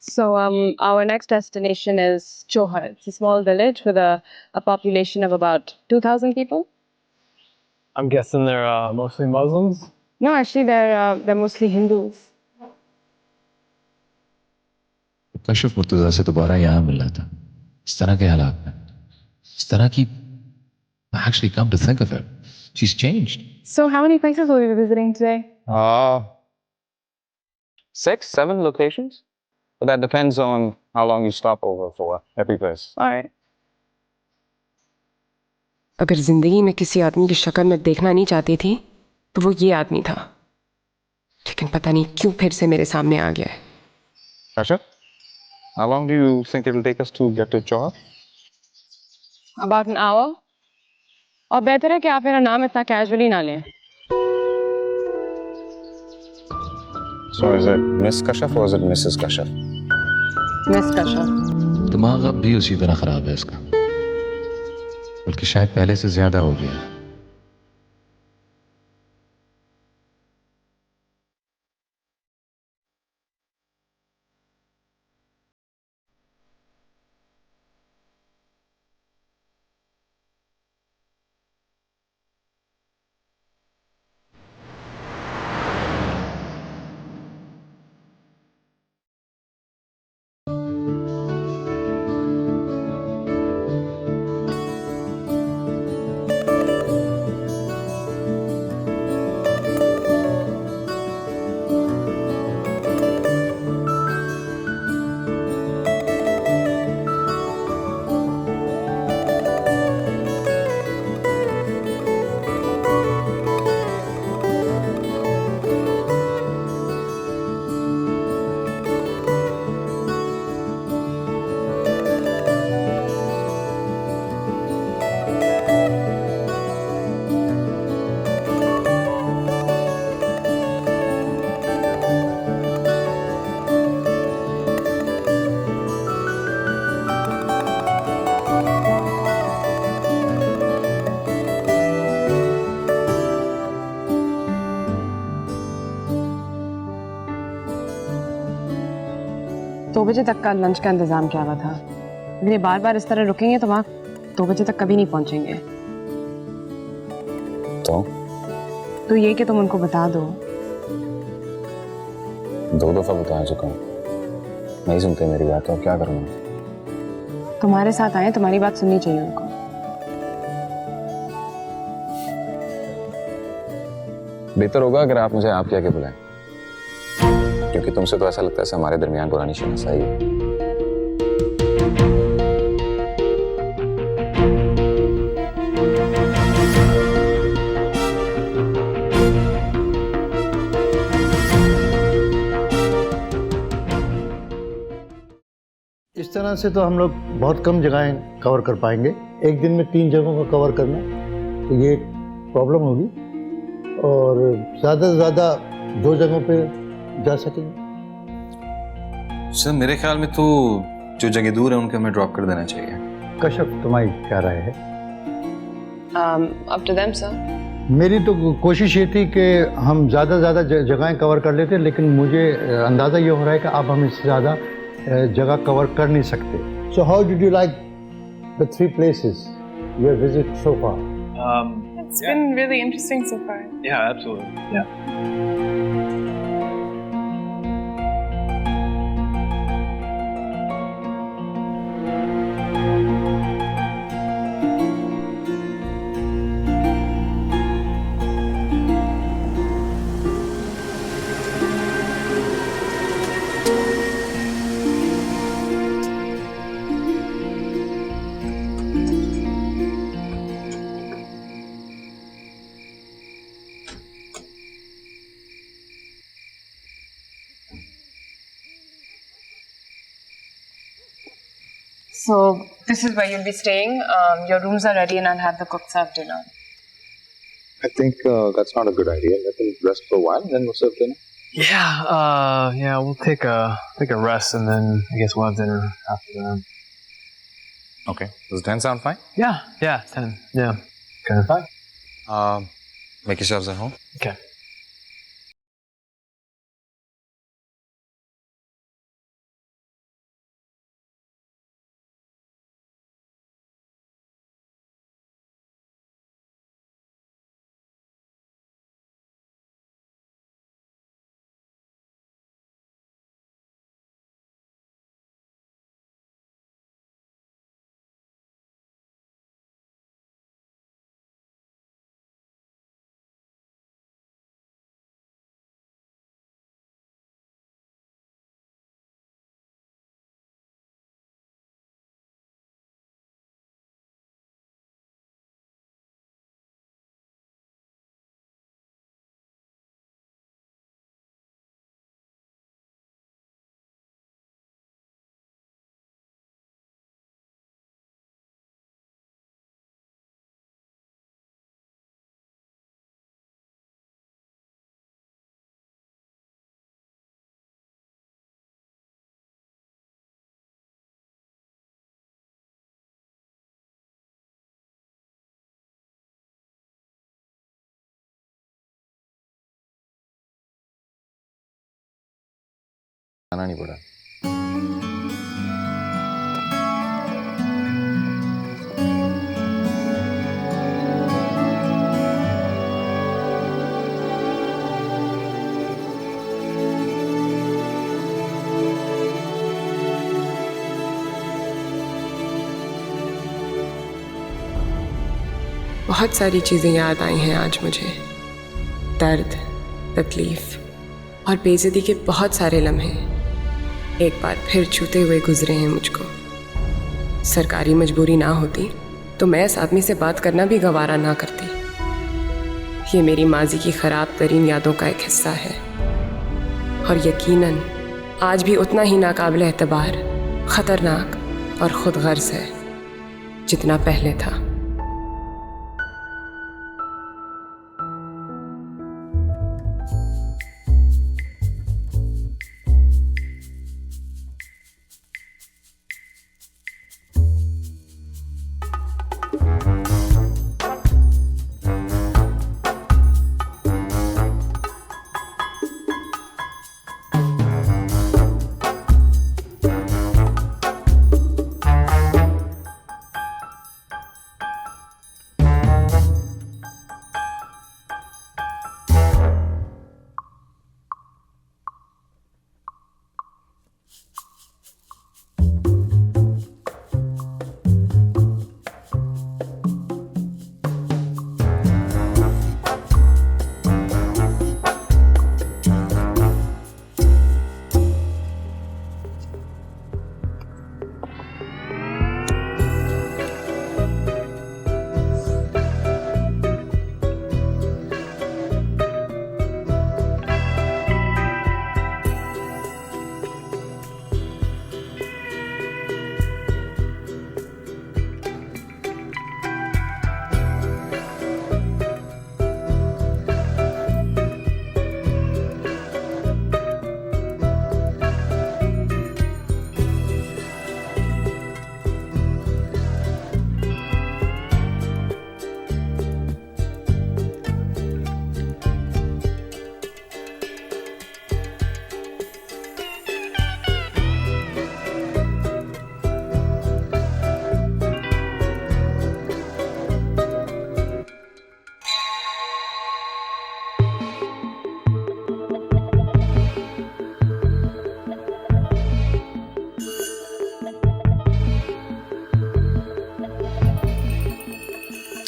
Our next destination is Johar. It's a small village with a population of about 2,000 people. I'm guessing they're mostly Muslims? No, actually, they're mostly Hindus. Kashif Murtaza से दोबारा यहाँ मिलना था इस तरह के हालात में इस तरह की actually come to think of it she's changed. So how many places will we be visiting today? 6, 7 locations. But that depends on how long you stop over for every place. All right. अगर जिंदगी में किसी आदमी की शक्ल में देखना नहीं चाहती थी तो वो ये आदमी था, लेकिन पता नहीं क्यों फिर से मेरे सामने आ गया है। Kasha, how long do you think it will take us to get to Johor? About an hour. और बेहतर है कि आप मेरा नाम इतना कैजुअली ना लें। So is it Miss Kashaf or is it Mrs. Kashaf? Miss Kashaf. दिमाग अब भी उसी तरह खराब है इसका बल्कि शायद पहले से ज्यादा हो गया है दो बजे तक का लंच का इंतजाम किया हुआ था। अगर ये बार बार इस तरह रुकेंगे तो वहाँ 2 बजे तक कभी नहीं पहुंचेंगे। तो ये कि तुम उनको बता दो। 2 दफा बता चुका हूँ, नहीं सुनते मेरी बात, तो क्या करूँगा? तुम्हारे साथ आए, तुम्हारी बात सुननी चाहिए उनको। बेहतर होगा अगर आप मुझे आप कह के बुलाएं, क्योंकि तुमसे तो ऐसा लगता है हमारे दरमियान पुरानी शनासाई है। इस तरह से तो हम लोग बहुत कम जगहें कवर कर पाएंगे। एक दिन में 3 जगहों का कवर करना तो ये प्रॉब्लम होगी, और ज़्यादा से ज़्यादा 2 जगहों पे जा सकेंगे। सर मेरे ख्याल में तो जो जगह दूर है उनके हमें ड्रॉप कर देना चाहिए। कश्यप, तुम्हारी क्या राय है? Up to them, sir. मेरी तो कोशिश ये थी कि हम ज़्यादा से ज़्यादा जगहें कवर कर लेते, लेकिन मुझे अंदाज़ा ये हो रहा है कि आप हम इससे ज़्यादा जगह कवर कर नहीं सकते। So how did you like the 3 places you have visited so far? It's been really interesting so far. Yeah, absolutely. Yeah. So this is where you'll be staying. Your rooms are ready and I'll have the cook serve dinner. I think that's not a good idea. Let them rest for a while and then we'll serve dinner. Yeah, we'll take a rest and then I guess we'll have dinner after that. Okay. Does 10 sound fine? Yeah, 10. Yeah. Okay. Fine. Make yourselves at home. Okay. बताना नहीं पड़ा। बहुत सारी चीज़ें याद आई हैं आज मुझे। दर्द, तकलीफ और बेइज्जती के बहुत सारे लम्हे एक बार फिर छूते हुए गुजरे हैं मुझको। सरकारी मजबूरी ना होती तो मैं इस आदमी से बात करना भी गवारा ना करती। ये मेरी माजी की ख़राब तरीन यादों का एक हिस्सा है और यकीनन आज भी उतना ही नाकाबिल एतबार, ख़तरनाक और ख़ुद गर्ज़ है जितना पहले था।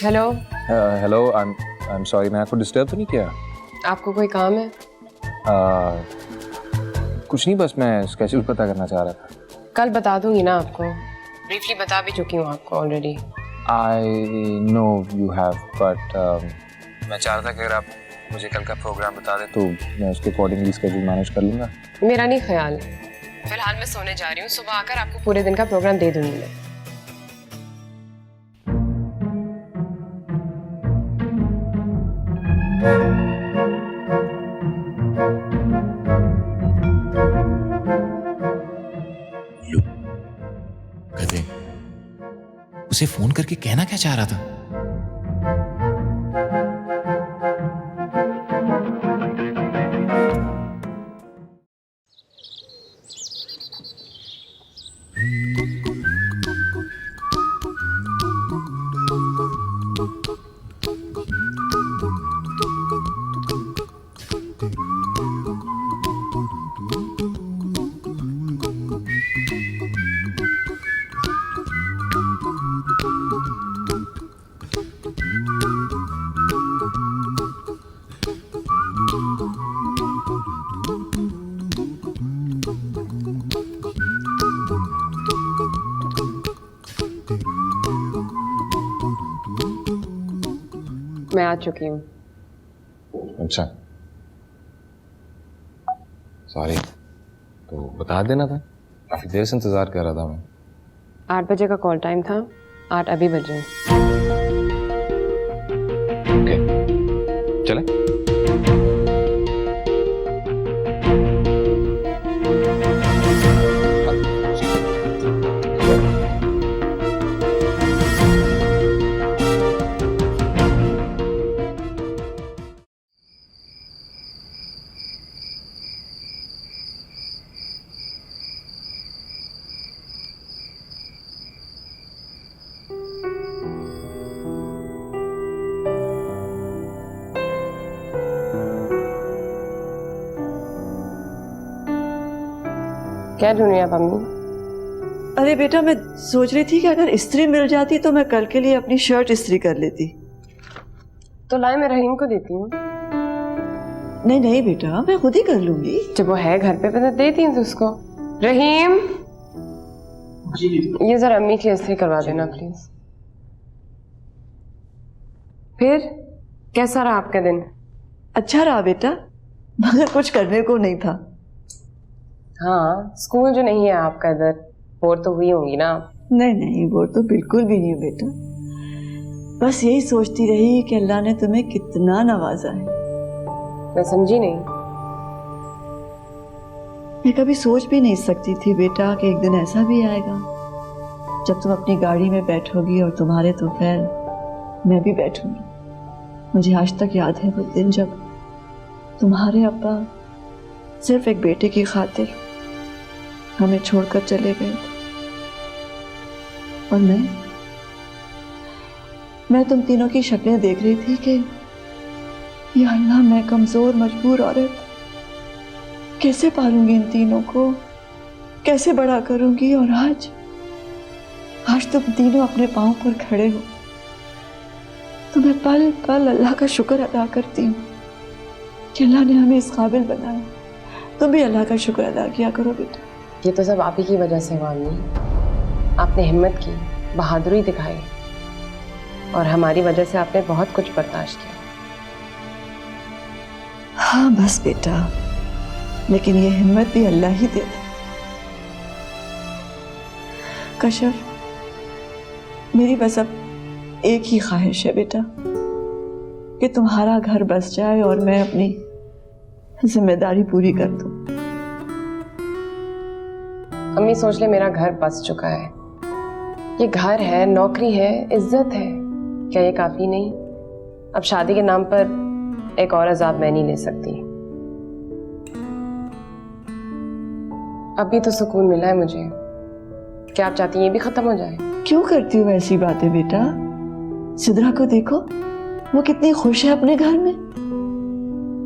Hello. Hello, I am sorry, मैं आपको डिस्टर्ब तो नहीं किया? आपको कोई काम है? कुछ नहीं, बस मैं स्केड्यूल पता करना चाह रहा था। कल बता दूंगी ना आपको, ब्रीफली बता भी चुकी हूँ आपको already. I know you have, but मैं चाह रहा था कि अगर आप मुझे कल का प्रोग्राम बता दें तो मैं उसके अकॉर्डिंगली स्केड्यूल मैनेज कर लूँगा। मेरा नहीं ख्याल। फिलहाल मैं सोने जा रही हूँ, सुबह आकर आपको पूरे दिन का प्रोग्राम दे दूंगी मैं। गधे, उसे फोन करके कहना क्या चाह रहा था? मैं आ चुकी हूँ। अच्छा, सॉरी, तो बता देना था, काफी देर से इंतजार कर रहा था मैं। 8 बजे का कॉल टाइम था, 8 अभी बजे। ओके, चले। क्या ढूंढ रही हैं आप अम्मी? अरे बेटा, मैं सोच रही थी कि अगर इस्त्री मिल जाती तो मैं कल के लिए अपनी शर्ट इस्त्री कर लेती। तो लाए, मैं रहीम को देती हूँ। नहीं नहीं बेटा, मैं खुद ही कर लूंगी। जब वो है घर पे तो देती हूँ उसको। रहीम, ये जरा अम्मी की इस्त्री करवा देना प्लीज। फिर कैसा रहा आपका दिन? अच्छा रहा बेटा, मगर कुछ करने को नहीं था। हाँ, स्कूल जो नहीं है आपका इधर, बोर तो हुई होंगी ना आप? नहीं नहीं, वो तो बिल्कुल भी नहीं बेटा। बस यही सोचती रही कि अल्लाह ने तुम्हें कितना नवाजा है। मैं समझी नहीं। मैं कभी सोच भी नहीं सकती थी बेटा कि एक दिन ऐसा भी आएगा जब तुम अपनी गाड़ी में बैठोगी और तुम्हारे तो खैर मैं भी बैठूंगी। मुझे आज तक याद है वो दिन जब तुम्हारे अब्बा सिर्फ एक बेटे की खातिर हमें छोड़कर चले गए थे। और मैं तुम तीनों की शक्लें देख रही थी कि या अल्लाह, मैं कमजोर मजबूर औरत कैसे पालूंगी इन तीनों को, कैसे बड़ा करूंगी। और आज तुम तीनों अपने पांव पर खड़े हो तो मैं पल पल अल्लाह का शुक्र अदा करती हूँ कि अल्लाह ने हमें इस काबिल बनाया। तुम भी अल्लाह का शुक्र अदा किया करो बेटा। ये तो सब आप ही की वजह से हुआ अम्मी। आपने हिम्मत की, बहादुरी दिखाई, और हमारी वजह से आपने बहुत कुछ बर्दाश्त किया। हाँ बस बेटा, लेकिन ये हिम्मत भी अल्लाह ही देता। कशफ, मेरी बस अब एक ही ख्वाहिश है बेटा कि तुम्हारा घर बस जाए और मैं अपनी जिम्मेदारी पूरी कर दूं। अम्मी सोच ले, मेरा घर बस चुका है। ये घर है, नौकरी है, इज्जत है, क्या ये काफी नहीं? अब शादी के नाम पर एक और अजाब मैं नहीं ले सकती। अभी तो सुकून मिला है मुझे। क्या आप चाहती हैं ये भी खत्म हो जाए? क्यों करती हो ऐसी बातें बेटा? सिद्रा को देखो, वो कितनी खुश है अपने घर में।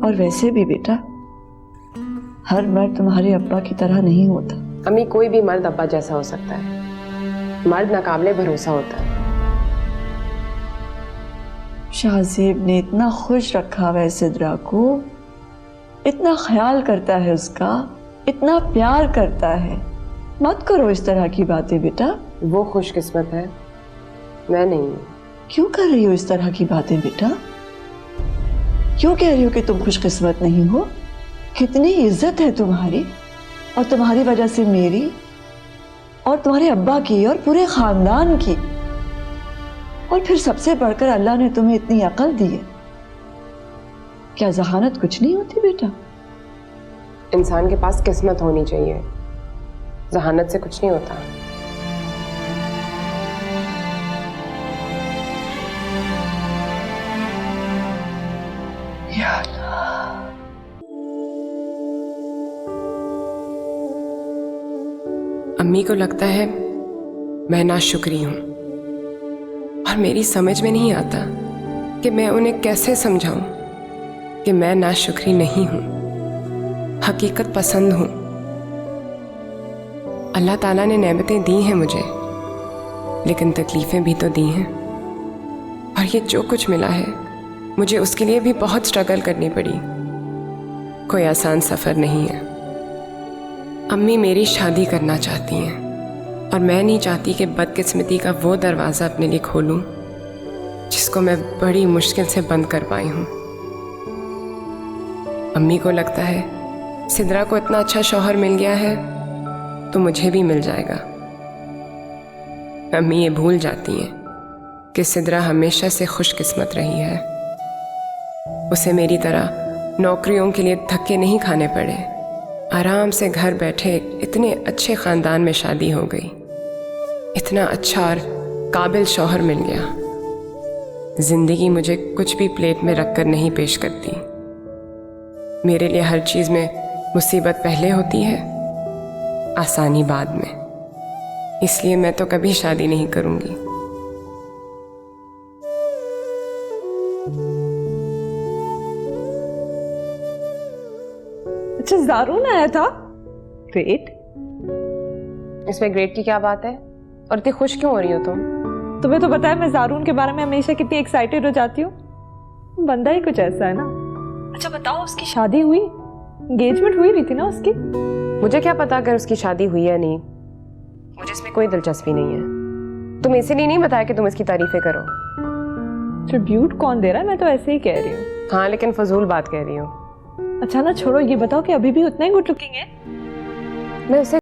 और वैसे भी बेटा, हर मर्द तुम्हारे अब्बा की तरह नहीं होता। अम्मी, कोई भी मर्द अब्बा जैसा हो सकता है। मर्द नाकाबिले भरोसा होता है। शाहजेब ने इतना खुश रखा हुआ है सिद्रा को, इतना ख्याल करता है उसका, इतना प्यार करता है। मत करो इस तरह की बातें बेटा। वो खुशकिस्मत है, मैं नहीं हूं। क्यों कर रही हो इस तरह की बातें बेटा? क्यों कह रही हो कि तुम खुशकिस्मत नहीं हो? कितनी इज्जत है तुम्हारी, और तुम्हारी वजह से मेरी और तुम्हारे अब्बा की और पूरे खानदान की। और फिर सबसे बढ़कर अल्लाह ने तुम्हें इतनी अकल दी है। क्या जहानत कुछ नहीं होती बेटा? इंसान के पास किस्मत होनी चाहिए, जहानत से कुछ नहीं होता। अम्मी को लगता है मैं नाशुक्री हूं, और मेरी समझ में नहीं आता कि मैं उन्हें कैसे समझाऊं कि मैं नाशुक्री नहीं हूं, हकीकत पसंद हूं। अल्लाह ताला ने नेमतें दी हैं मुझे, लेकिन तकलीफें भी तो दी हैं। और ये जो कुछ मिला है, मुझे उसके लिए भी बहुत स्ट्रगल करनी पड़ी। कोई आसान सफ़र नहीं है। अम्मी मेरी शादी करना चाहती हैं, और मैं नहीं चाहती कि बदकिस्मती का वो दरवाज़ा अपने लिए खोलूं जिसको मैं बड़ी मुश्किल से बंद कर पाई हूँ। अम्मी को लगता है सिद्रा को इतना अच्छा शौहर मिल गया है तो मुझे भी मिल जाएगा। अम्मी ये भूल जाती हैं कि सिद्रा हमेशा से खुशकिस्मत रही है। उसे मेरी तरह नौकरियों के लिए धक्के नहीं खाने पड़े। आराम से घर बैठे इतने अच्छे ख़ानदान में शादी हो गई। इतना अच्छा और काबिल शौहर मिल गया। ज़िंदगी मुझे कुछ भी प्लेट में रख कर नहीं पेश करती। मेरे लिए हर चीज़ में मुसीबत पहले होती है, आसानी बाद में। इसलिए मैं तो कभी शादी नहीं करूँगी। अच्छा, ज़ारून आया था? ग्रेट। इसमें ग्रेट की क्या बात है? और इतनी खुश क्यों हो रही हो तुम? तुम्हें तो पता है मैं ज़ारून के बारे में हमेशा कितनी एक्साइटेड हो जाती हूँ। बंदा ही कुछ ऐसा है ना। अच्छा बताओ, उसकी शादी हुई? एंगेजमेंट हुई रही थी ना उसकी? मुझे क्या पता अगर उसकी शादी हुई है नहीं, मुझे इसमें कोई दिलचस्पी नहीं है। तुम इसीलिए नहीं बताया कि तुम इसकी तारीफें करो। ट्रिब्यूट कौन दे रहा है? मैं तो ऐसे ही कह रही हूँ। हाँ, लेकिन फजूल बात कह रही हूँ। अच्छा ना छोड़ो, ये बताओ कि अभी भी उतना ही गुड लुकिंग है? मैं उसे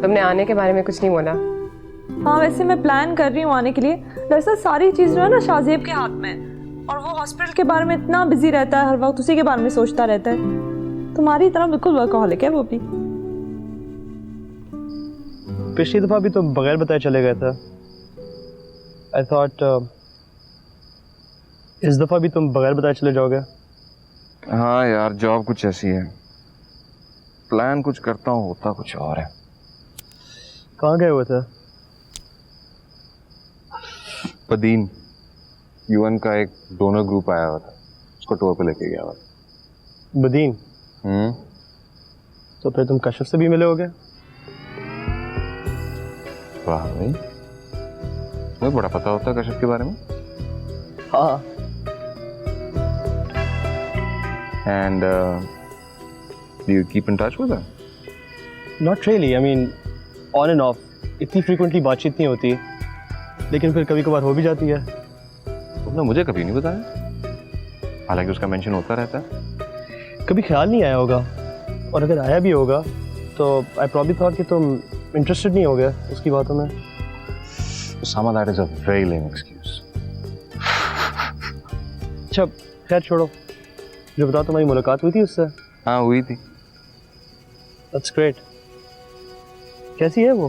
तुमने आने के बारे में कुछ नहीं बोला। हाँ वैसे मैं प्लान कर रही हूँ आने के लिए। दरअसल सारी चीज़ जो है ना शाहजेब के हाथ में है, और वो हॉस्पिटल के बारे में इतना बिजी रहता है, हर वक्त उसी के बारे में सोचता रहता है। तुम्हारी तरह बिल्कुल वर्कहॉलिक है वो भी। पिछली दफ़ा भी तो बगैर बताए चले गए थे। आई थॉट इस दफ़ा भी तुम बगैर बताए चले जाओगे। हाँ यार, जॉब कुछ ऐसी है, प्लान कुछ करता हूँ होता कुछ और है। कहाँ गए हुए थे? पदीन, यूएन का एक डोनर ग्रुप आया हुआ था, उसको टूर पे लेके गया हुआ। बदीन? तो फिर तुम कश्यप से भी मिले होगे? वाह भाई, तुम्हें बड़ा पता होता है कश्यप के बारे में। हाँ। And do you keep in touch with her? Not really. I mean, on and off. इतनी frequently बातचीत नहीं होती, लेकिन फिर कभी कभार हो भी जाती है। तुमने मुझे कभी नहीं बताया, हालांकि उसका मेंशन होता रहता है। कभी ख्याल नहीं आया होगा, और अगर आया भी होगा तो I probably thought कि तुम इंटरेस्टेड नहीं होगे उसकी बातों में। Sama, that is a very lame excuse. अच्छा खैर छोड़ो, जो बताओ तुम्हारी मुलाकात हुई थी उससे? हाँ हुई थी। That's great. कैसी है वो?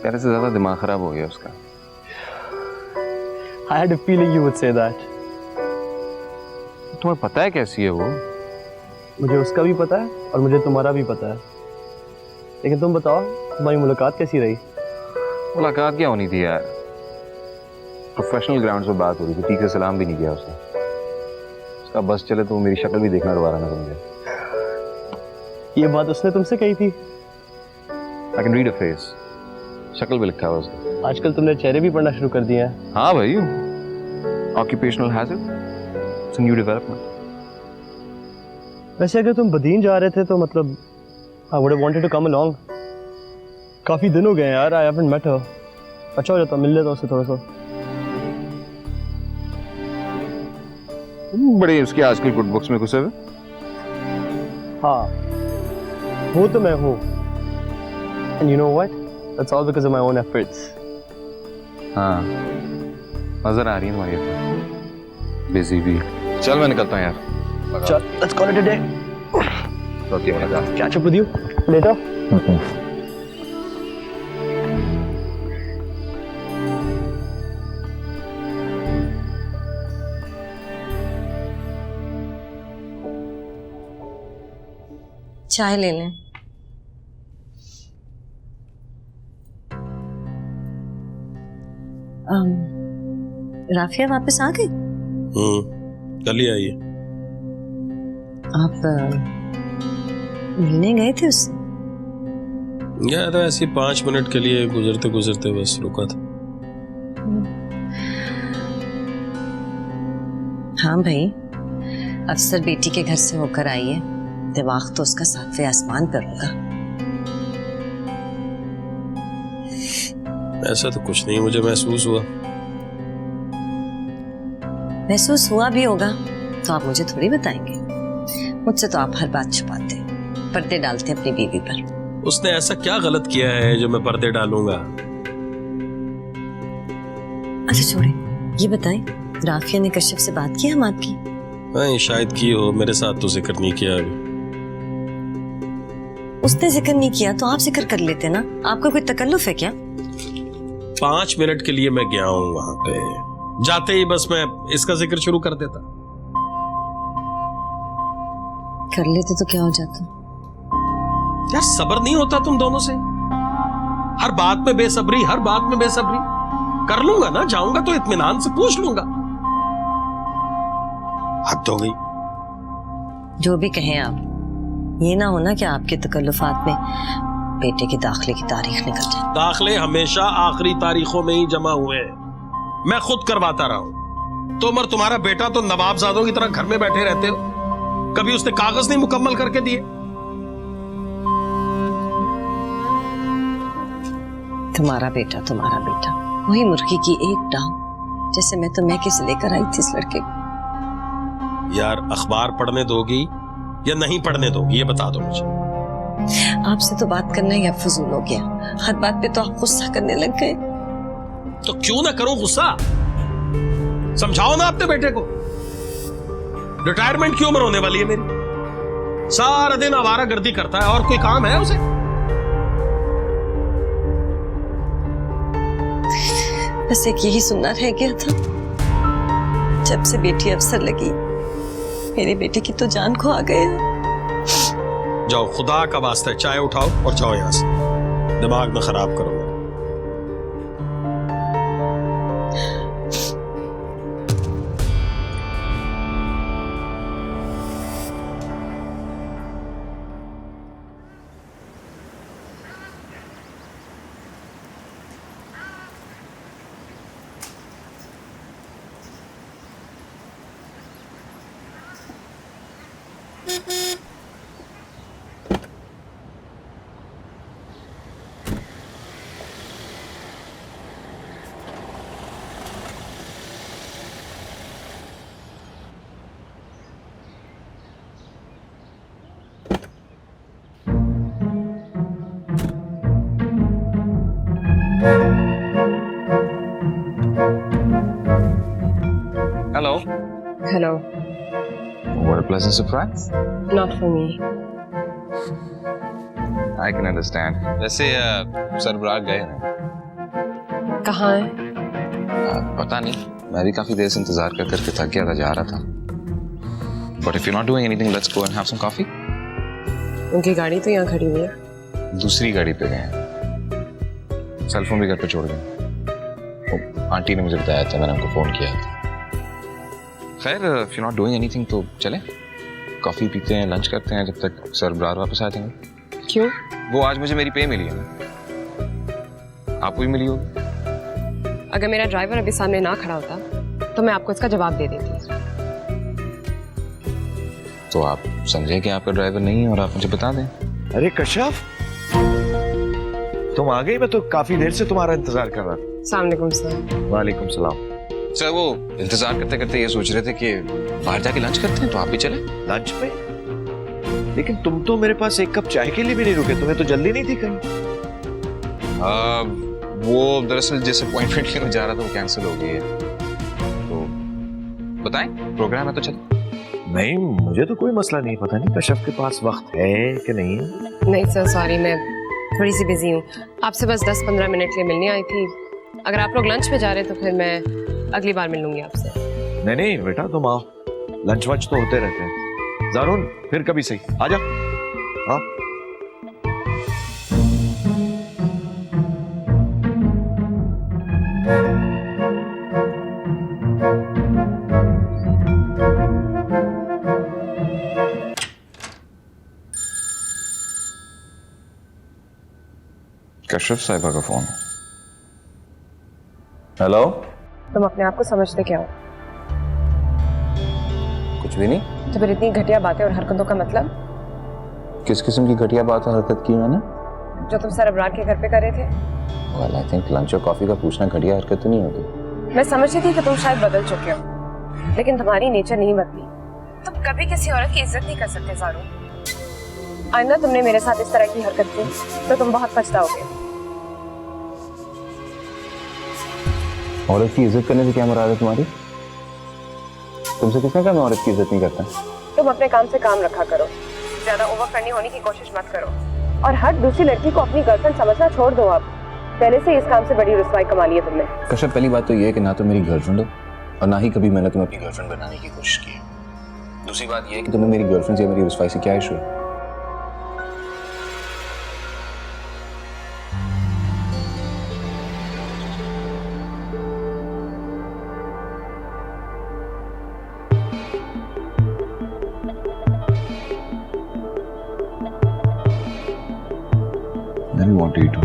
पहले से ज्यादा दिमाग खराब हो गया उसका। I had a feeling you would say that. तुम्हें पता है कैसी है वो? मुझे उसका भी पता है और मुझे तुम्हारा भी पता है, लेकिन तुम बताओ तुम्हारी मुलाकात कैसी रही? मुलाकात क्या होनी थी यार, प्रोफेशनल ग्राउंड पे बात हो रही थी, ठीक से सलाम भी नहीं किया उसने। उसका बस चले तो मेरी शक्ल भी देखना दोबारा ना समझे। ये बात उसने तुमसे कही थी? I can read a face, शक्ल भी लिखा हुआ उसका। आजकल तुमने चेहरे भी पढ़ना शुरू कर दिए हैं। हाँ भाई, occupational hazard, it's a new development. वैसे अगर तुम बदीन जा रहे थे तो मतलब I would have wanted to come along. काफी दिन हो गए यार, I haven't met her. अच्छा हो जाता मिल लेता उससे थोड़ा सा। बड़े उसके आजकल गुड बुक्स में घुसे हुए। हाँ वो तो मैं हूँ, and you know what? That's all because of my own efforts. हाँ नजर आ रही है तुम्हारी बिजी भी। चल मैं निकलता हूँ यार। चल, let's call it a day. Okay, मुलाकात। Catch up with you later. चाय ले लें। राफिया वापस आ गई? कल ही आई है। आप मिलने गए थे उससे? गया था ऐसे 5 मिनट के लिए, गुजरते गुजरते बस रुका था। हाँ भाई, अफसर बेटी के घर से होकर आई है, दिमाग तो उसका 7वें आसमान पर होगा। ऐसा तो कुछ नहीं मुझे महसूस हुआ। महसूस हुआ भी होगा तो आप मुझे थोड़ी बताएंगे। मुझसे तो आप हर बात छुपाते, पर्दे डालते अपनी बीवी पर। उसने ऐसा क्या गलत किया है जो मैं पर्दे डालूंगा? अच्छा छोड़े, ये बताएं, राफिया ने कश्यप से बात की हम आपकी? नहीं, शायद की हो, मेरे साथ तो जिक्र नहीं किया अभी। उसने जिक्र नहीं किया तो आप जिक्र कर लेते ना। आपका कोई तकल्लुफ है क्या? 5 मिनट के लिए मैं गया हूं वहां पे, जाते ही बस मैं इसका जिक्र शुरू कर देता। कर लेते तो क्या हो जाता? यार सब्र नहीं होता तुम दोनों से? हर बात में बेसब्री, हर बात में बेसब्री। कर लूंगा ना, जाऊंगा तो इत्मीनान से पूछ लूंगा। हद हो गई। जो भी कहें आप, ये ना होना कि आपके तकल्लुफात में बेटे के दाखिले की तारीख निकल जाए। दाखिले हमेशा आखिरी तारीखों में ही जमा हुए हैं, मैं खुद करवाता रहा हूं। तुम और तुम्हारा बेटा तो नवाबजादों की तरह घर में बैठे रहते हो, कभी उसने कागज नहीं मुकम्मल करके दिए। तुम्हारा बेटा वही मुर्गी की एक टांग, जैसे मैं तो मैके से लेकर आई थी इस लड़के को। यार अखबार पढ़ने दोगी या नहीं पढ़ने दोगी, ये बता दो मुझे। आपसे तो बात करना ही अब फजूल हो गया। हर बात पे तो आप गुस्सा करने लग गए। तो क्यों ना करूं गुस्सा? समझाओ ना अपने बेटे को। रिटायरमेंट की उम्र होने वाली है मेरी, सारा दिन आवारागर्दी करता है, और कोई काम है उसे? बस एक यही सुनना रह गया था, जब से बेटी अफसर लगी मेरे बेटे की तो जान खो आ गया। जाओ, खुदा का वास्ता है, चाय उठाओ और जाओ यहां से, दिमाग में खराब करो। Hello. What a pleasant surprise. Not for me. I can understand. वैसे सरबराह गए हैं। कहाँ है? पता नहीं, मैं भी काफी देर से इंतजार कर करके थक गया था, जा रहा था। But if you're not doing anything, let's go and have some coffee. उनकी गाड़ी तो यहाँ खड़ी हुई है। दूसरी गाड़ी पे गए हैं, सेल फोन भी घर पे छोड़ गए। आंटी ने मुझे बताया था, मैंने उनको फोन किया था। खैर, if you're not doing anything तो चले कॉफी पीते हैं, लंच करते हैं, जब तक सरबराह वापस आ जाएंगे। क्यों? वो आज मुझे मेरी पे मिली है ना, आपको भी मिली होगी। अगर मेरा ड्राइवर अभी सामने ना खड़ा होता तो मैं आपको इसका जवाब दे देती। तो आप समझे कि आपका ड्राइवर नहीं है और आप मुझे बता दें। अरे कश्यप, तुम आ गई? मैं तो काफी देर से तुम्हारा इंतजार कर रहा था। अस्सलामुअलैकुम सर। वालेकुम सलाम। सर, वो इंतजार करते करते ये सोच रहे थे कि बाहर जाके लंच करते हैं, तो आप भी चले लंच पे? लेकिन तुम तो मेरे पास एक कप चाय के लिए भी नहीं रुके, तुम्हें तो जल्दी नहीं थी कहीं? वो दरअसल जिस अपॉइंटमेंट के लिए मैं जा रहा था वो कैंसिल हो गई है। तो बताएं, प्रोग्राम है तो चलो। नहीं, मुझे तो कोई मसला नहीं, पता नहीं कश्यप के पास वक्त है कि नहीं है। नहीं सर, सॉरी, मैं थोड़ी सी बिजी हूँ। आपसे बस 10-15 मिनट के लिए मिलने आई थी। अगर आप लोग लंच पे जा रहे तो फिर मैं अगली बार मिल लूंगी आपसे। नहीं नहीं बेटा, तुम आओ, लंच वंच तो होते रहते हैं। ज़ारून, फिर कभी सही, आजा। हाँ, कश्यप साहिबा का फोन। हेलो। तुम अपने आप को समझते क्या हो? कुछ भी नहीं। तो फिर इतनी घटिया बातें और हरकतों का मतलब? किस किस्म की घटिया बात और हरकत की मैंने? जो तुम सरबराह के घर पे कर रहे थे। Well, I think लंच और कॉफी का पूछना घटिया हरकत तो नहीं होगी। मैं समझती थी कि तुम शायद बदल चुके हो, लेकिन तुम्हारी नेचर नहीं बदली। तुम कभी किसी औरत की इज्जत नहीं कर सकते ज़ारू। आइंदा तुमने मेरे साथ इस तरह की हरकत की तो तुम बहुत पछताओगे। औरत की इज्जत करने से क्या मुराद है तुम्हारी? तुमसे किसने कहा मैं औरत की इज्जत नहीं करता? तुम अपने काम से काम रखा करो, ज्यादा ओवर फ्रेंडली होने की कोशिश मत करो और हर दूसरी लड़की को अपनी गर्लफ्रेंड समझना छोड़ दो। आप पहले से इस काम से बड़ी रुसवाई कमा ली है तुमने। कश्यप, पहली बात तो ये है कि ना तो मेरी गर्लफ्रेंड हो और ना ही कभी मैंने तुम्हें अपनी गर्लफ्रेंड बनाने की कोशिश की है। दूसरी बात ये है कि तुम्हें मेरी गर्लफ्रेंड से या मेरी रुसवाई से क्या इशू है? I want you to.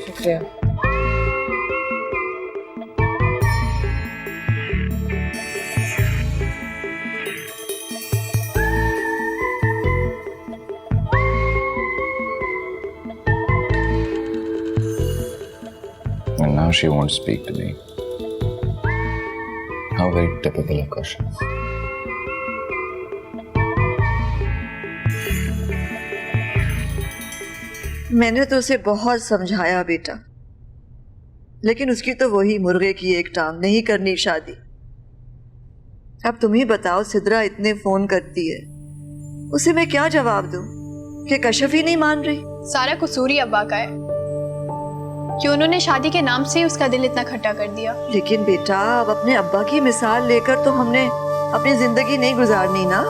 शुक्रिया। And now she won't speak to me. How very typical of Kashyap. मैंने तो उसे बहुत समझाया बेटा, लेकिन उसकी तो वही मुर्गे की एक टांग, नहीं करनी शादी। अब तुम ही बताओ, सिद्रा इतने फोन करती है, उसे मैं क्या जवाब दूं कि कश्यप ही नहीं मान रही? सारा कसूर ही अब्बा का है कि उन्होंने शादी के नाम से ही उसका दिल इतना खट्टा कर दिया। लेकिन बेटा, अब अपने अब्बा की मिसाल लेकर तो हमने अपनी जिंदगी नहीं गुजारनी ना।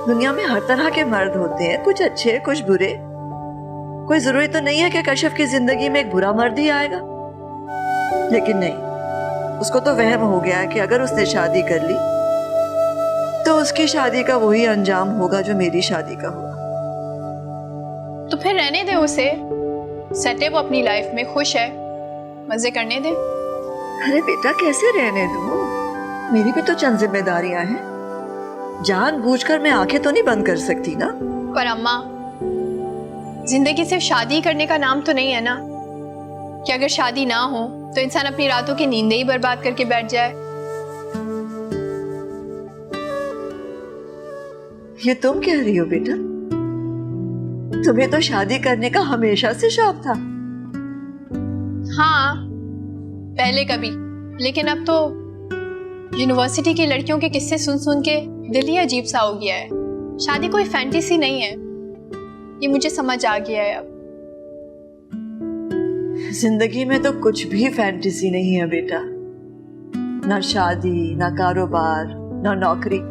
दुनिया में हर तरह के मर्द होते हैं, कुछ अच्छे कुछ बुरे। कोई जरूरी तो नहीं है कि कश्यप की जिंदगी में एक बुरा मर्द ही आएगा। लेकिन नहीं, उसको तो वहम हो गया है कि अगर उसने शादी कर ली तो उसकी शादी का वही अंजाम होगा जो मेरी शादी का होगा। तो फिर रहने दे उसे, सेट है वो अपनी लाइफ में, खुश है, मजे करने दे। अरे बेटा, कैसे रहने दूं? मेरी भी तो चंद जिम्मेदारियां हैं। जानबूझकर मैं आंखें तो नहीं बंद कर सकती ना। पर अम्मा, जिंदगी सिर्फ शादी करने का नाम तो नहीं है ना कि अगर शादी ना हो तो इंसान अपनी रातों की नींदें ही बर्बाद करके बैठ जाए। ये तुम कह रही हो बेटा? तुम्हें तो शादी करने का हमेशा से शौक था। हाँ, पहले कभी, लेकिन अब तो यूनिवर्सिटी की लड़कियों के किस्से सुन सुन के दिल ही अजीब सा हो गया है। शादी कोई फैंटेसी नहीं है, ये मुझे समझ आ गया है अब। जिंदगी में तो कुछ भी फैंटेसी नहीं है बेटा। ना शादी, ना कारोबार, ना नौकरी।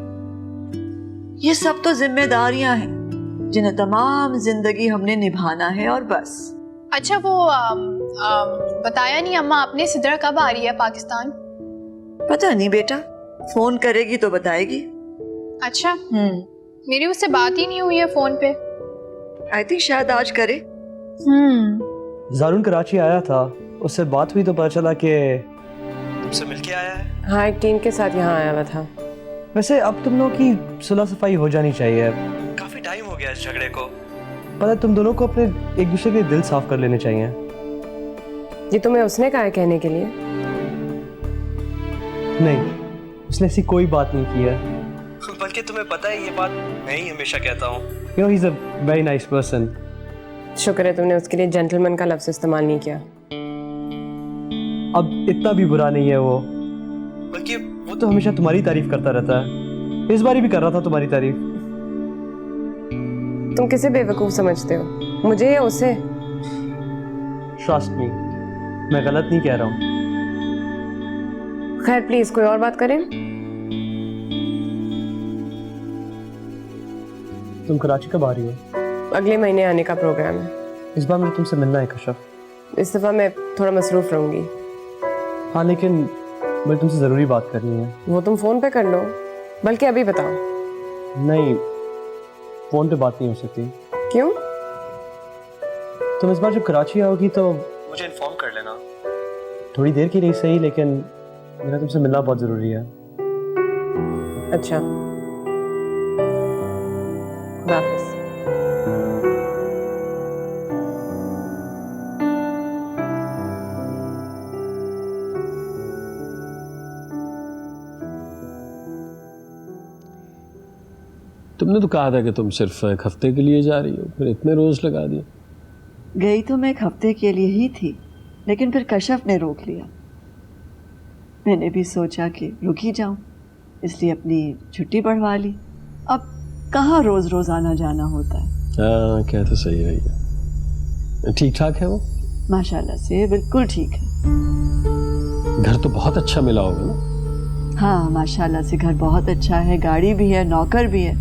ये सब तो जिम्मेदारियां हैं जिन्हें तमाम जिंदगी हमने निभाना है और बस। अच्छा, वो बताया नहीं अम्मा आपने, सिद्रा कब आ रही है पाकिस्तान? पता नहीं बेटा, फोन करेगी तो बताएगी। अच्छा, मेरी उससे बात ही नहीं हुई है फोन पे। आई थिंक शायद आज करे। जारून कराची आया था, उससे बात हुई तो पता चला कि तुमसे मिलके आया है। हाँ, एक टीम के साथ यहाँ आया हुआ था। वैसे अब तुम लोगों की सुलह सफाई हो जानी चाहिए। काफी टाइम हो गया इस झगड़े को। पता है, तुम दोनों को अपने एक दूसरे के दिल साफ कर लेने चाहिए। ये तुम्हें उसने कहा है कहने के लिए? नहीं, उसने ऐसी कोई बात नहीं की है। बल्कि तुम्हें पता है, ये बात मैं ही हमेशा कहता हूँ। You know, he's a very nice person. शुक्र है तुमने उसके लिए जेंटलमैन का लफ्ज इस्तेमाल नहीं किया। अब इतना भी बुरा नहीं है वो, बल्कि वो तो हमेशा तुम्हारी तारीफ करता रहता है। इस बार भी कर रहा था तुम्हारी तारीफ। तुम किसे बेवकूफ समझते हो, मुझे या उसे? Trust me, मैं गलत नहीं कह रहा हूँ। खैर, प्लीज कोई और बात करें। तुम कराची कब आ रही हो? अगले महीने आने का प्रोग्राम है। इस बार मुझे तुमसे मिलना है कश्यप। इस दफा मैं थोड़ा मसरूफ रहूंगी। हाँ, लेकिन मुझे तुमसे जरूरी बात करनी है। वो तुम फोन पे कर लो, बल्कि अभी बताओ। नहीं, फोन पे बात नहीं हो सकती। क्यों? तुम इस बार जब कराची आओगी तो मुझे इन्फॉर्म कर लेना। थोड़ी देर की नहीं सही, लेकिन मेरा तुमसे मिलना बहुत जरूरी है। अच्छा, वापस। तुमने तो कहा था कि तुम सिर्फ एक हफ्ते के लिए जा रही हो, फिर इतने रोज लगा दिए। गई तो मैं एक हफ्ते के लिए ही थी, लेकिन फिर कश्यप ने रोक लिया। मैंने भी सोचा कि रुक ही जाऊं, इसलिए अपनी छुट्टी बढ़वा ली। अब कहाँ रोज रोज आना जाना होता है। हाँ, क्या तो सही है। ठीक ठाक है वो? माशाल्लाह से बिल्कुल ठीक है। घर तो बहुत अच्छा मिला होगा ना? हाँ, माशाल्लाह से घर बहुत अच्छा है, गाड़ी भी है, नौकर भी है,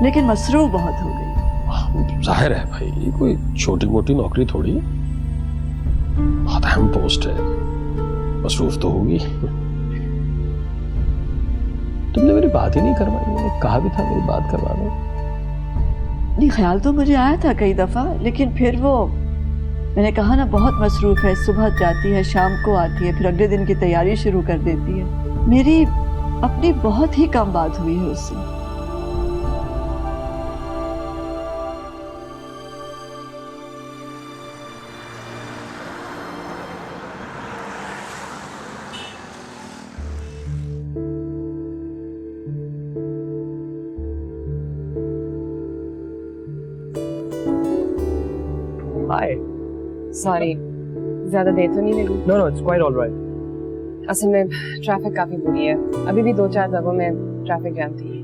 लेकिन मसरूफ बहुत हो गई। जाहिर है भाई, ये कोई छोटी मोटी नौकरी थोड़ी है, बहुत अहम पोस्ट है, मसरूफ तो होगी। तुमने मेरी बात ही नहीं करवाई, मैंने कहा भी था मेरी बात करवा दो। नहीं, ख्याल तो मुझे आया था कई दफ़ा, लेकिन फिर वो मैंने कहा ना बहुत मसरूफ है, सुबह जाती है शाम को आती है, फिर अगले दिन की तैयारी शुरू कर देती है। मेरी अपनी बहुत ही कम बात हुई है उससे। हाय। सॉरी, ज्यादा देर तो नहीं लगी? No no, it's quite alright. असल में ट्रैफिक काफी बुरी है, अभी भी 2-4 जगहों में ट्रैफिक जाम थी।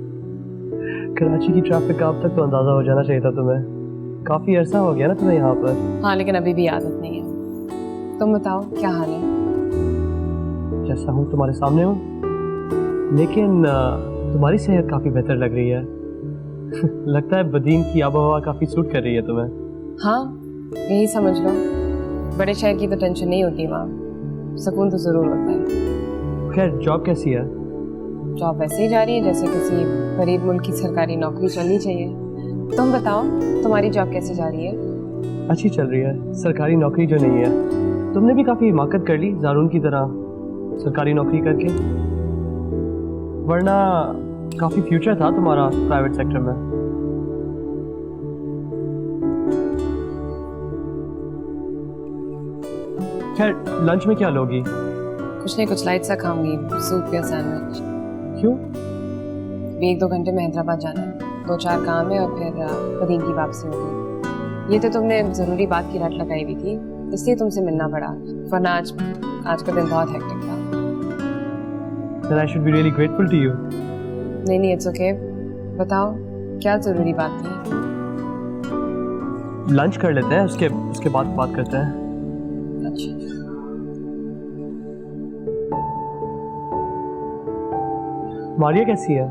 कराची की ट्रैफिक का अब तक तो अंदाजा हो जाना चाहिए था तुम्हें। काफी अरसा हो गया ना तुम्हें यहाँ पर। हाँ, लेकिन अभी भी आदत नहीं है। तुम बताओ क्या हाल है? जैसा हूँ तुम्हारे सामने हूँ, लेकिन तुम्हारी सेहत काफी बेहतर लग रही है। लगता है बदीन की आबोहवा काफी सूट कर रही है तुम्हें। हाँ, यही समझ लो। बड़े शहर की तो टेंशन नहीं होती, वहाँ सुकून तो जरूर होता है। खैर, जॉब कैसी है? जॉब वैसे ही जा रही है जैसे किसी गरीब मुल्क की सरकारी नौकरी चलनी चाहिए। तुम बताओ, तुम्हारी जॉब कैसे जा रही है? अच्छी चल रही है, सरकारी नौकरी जो नहीं है। तुमने भी काफी हिमाकत कर ली जारून की तरह सरकारी नौकरी करके, वरना काफी फ्यूचर था तुम्हारा प्राइवेट सेक्टर में। खैर, लंच में क्या लोगी? कुछ नहीं, कुछ लाइट सा खाऊंगी, सूप या सैंडविच। क्यों? 1-2 घंटे में हैदराबाद जाना है, 2-4 काम है और फिर बदीन की वापसी होगी। ये तो तुमने जरूरी बात की रट लगाई हुई थी, इसलिए तुमसे मिलना पड़ा, वरना आज का दिन बहुत हेक्टिक था। Then I should be really grateful to you. नहीं, इट्स ओके। बताओ क्या जरूरी बात थी? लंच कर लेते हैं, उसके बाद बात करते हैं। अच्छा। मारिया कैसी है?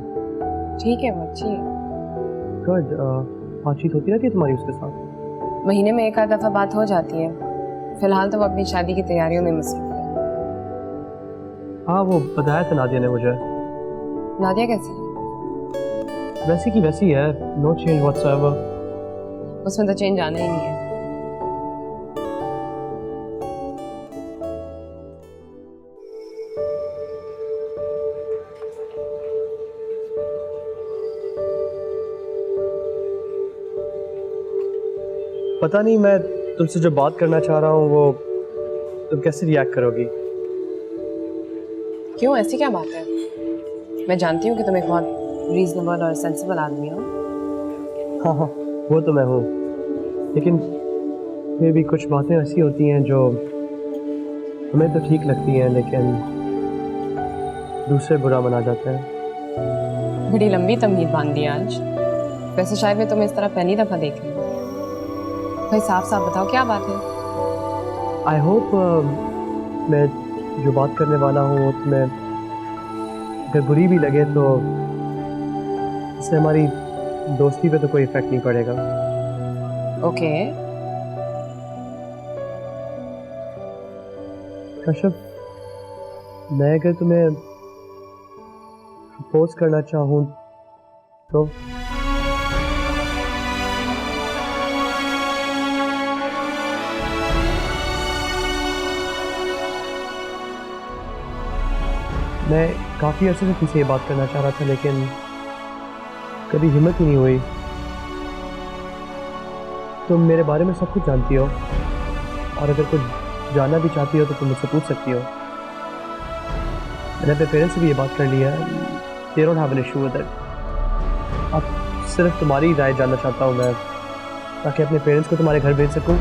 ठीक है, वो अच्छी है। गुड। बातचीत होती रहती है तुम्हारी उसके साथ? महीने में 1-आध दफा बात हो जाती है। फिलहाल तो वो अपनी शादी की तैयारियों में मसरूफ है। हाँ, वो बताया था नादिया ने मुझे। नादिया कैसी है? वैसी की वैसी है, नो चेंज व्हाटसोएवर। उसमें तो चेंज आना ही नहीं है। पता नहीं मैं तुमसे जो बात करना चाह रहा हूँ वो तुम कैसे रिएक्ट करोगी? क्यों, ऐसी क्या बात है? मैं जानती हूँ कि तुम एक बहुत रीजनेबल और सेंसिबल आदमी हो। हाँ, वो तो मैं हूँ, लेकिन फिर भी कुछ बातें ऐसी होती हैं जो हमें तो ठीक लगती हैं, लेकिन दूसरे बुरा मना जाते हैं। बड़ी लंबी तमहीद बांध दी आज। वैसे शायद मैं तुम्हें इस तरह पहली दफा देख रही हूँ। भाई साफ साफ बताओ क्या बात है? आई होप मैं जो बात करने वाला हूँ वो तुम्हें अगर बुरी भी लगे तो इससे हमारी दोस्ती पे तो कोई इफेक्ट नहीं पड़ेगा। ओके। कश्यप, मैं अगर तुम्हें प्रपोज करना चाहूँ तो? मैं काफ़ी अर्से से किसी से बात करना चाह रहा था, लेकिन कभी हिम्मत ही नहीं हुई। तुम मेरे बारे में सब कुछ जानती हो, और अगर कुछ जानना भी चाहती हो तो तुम मुझसे पूछ सकती हो। मैंने अपने पेरेंट्स से भी ये बात कर ली है, they don't have an issue with it। अब सिर्फ तुम्हारी राय जानना चाहता हूँ मैं, ताकि अपने पेरेंट्स को तुम्हारे घर भेज सकूँ।